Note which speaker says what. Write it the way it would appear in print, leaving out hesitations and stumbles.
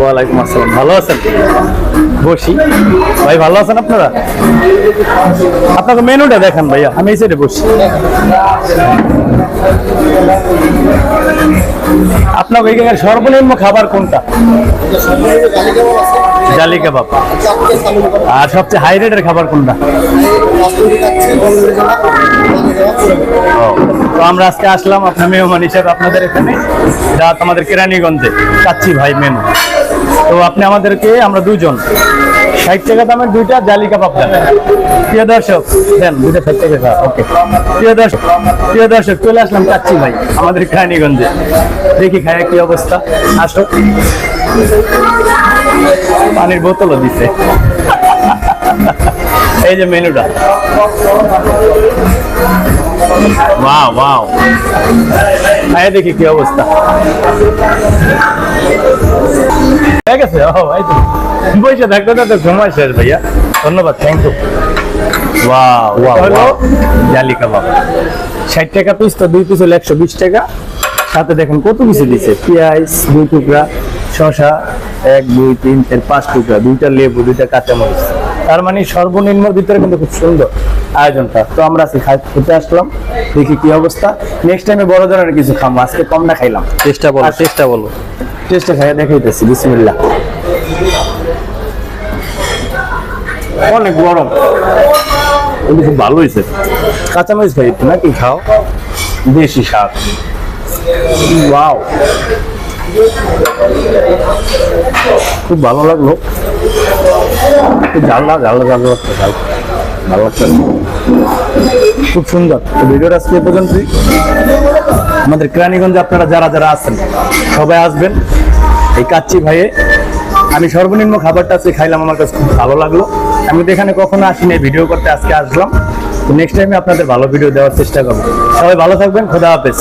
Speaker 1: ওয়ালাইকুম আসসালাম। ভালো আছেন? বসি ভাই, ভালো আছেন আপনারা? আপনাকে মেনুটা দেখান ভাইয়া, আমি এই সাইডে বসি। আপনার ওইখানে সর্বনিম্ন খাবার কোনটা? জালি কাবাব। আর সবচেয়ে হাই রেটের খাবার কোনটা? তো আমরা আজকে আসলাম আপনার মেহমান হিসেবে আপনাদের এখানে, এটা আমাদের কেরানীগঞ্জে কাচ্চি ভাই মেনু। তো আপনি আমাদেরকে, আমরা দুজন 60 টাকা দামের দুইটা জালি কাবাব দেন। প্রিয় দর্শক দেন দুইটা 60 টাকা। ওকে প্রিয় দর্শক চলে আসলাম কাচ্চি ভাই আমাদের কেরানীগঞ্জে, দেখি খায় কি অবস্থা। আসো, পানির বোতলও দিছে। এই যে মেনুটা, ওয়াও ওয়াও, খায় দেখি কি অবস্থা। ঠিক আছে, ও এই তো বসে থাকতে তো সময় শেষ ভাইয়া, ধন্যবাদ, থ্যাংক ইউ। ওয়াও ওয়াও, হলো জালি কাবাব 60 টাকা পিস, তো দুই পিস হলো 120 টাকা। সাথে দেখেন কত কিছু দিচ্ছে, পেঁয়াজ 2 টুকরা, শসা 1 2 3 4 5 টুকরা, 2টা লেবু, 2টা কাঁচামরিচ। তার মানে সর্বনিম্ন ভিতরে কিন্তু খুব সুন্দর আয়োজনটা। তো আমরা খেতে আসলাম, দেখি কি অবস্থা। নেক্সট টাইমে বড় ধরনের কিছু খাবো, আজকে কমটা খাইলাম। চেষ্টা বলো চেষ্টা খাইয়া দেখাইতেছি। বিসমিল্লাহ। অনেক গরম, কিন্তু খুব ভালো হয়েছে। কাঁচামরিচ খাই একটু নাকি, খাও, দেশি স্বাদ। ওয়াও, খুব ভালো লাগলো। ঝাল ভালো লাগছে, খুব সুন্দর। ভিডিওটা আজকে এ পর্যন্তই। আমাদের কেরানীগঞ্জে আপনারা যারা যারা আছেন সবাই আসবেন এই কাচ্চি ভাইয়ে। আমি সর্বনিম্ন খাবারটা আজকে খাইলাম, আমার কাছে খুব ভালো লাগলো। আমি তো এখানে কখনো আসিনি ভিডিও করতে, আজকে আসলাম। নেক্সট টাইমে আপনাদের ভালো ভিডিও দেওয়ার চেষ্টা করবো। সবাই ভালো থাকবেন, খোদা হাফেজ।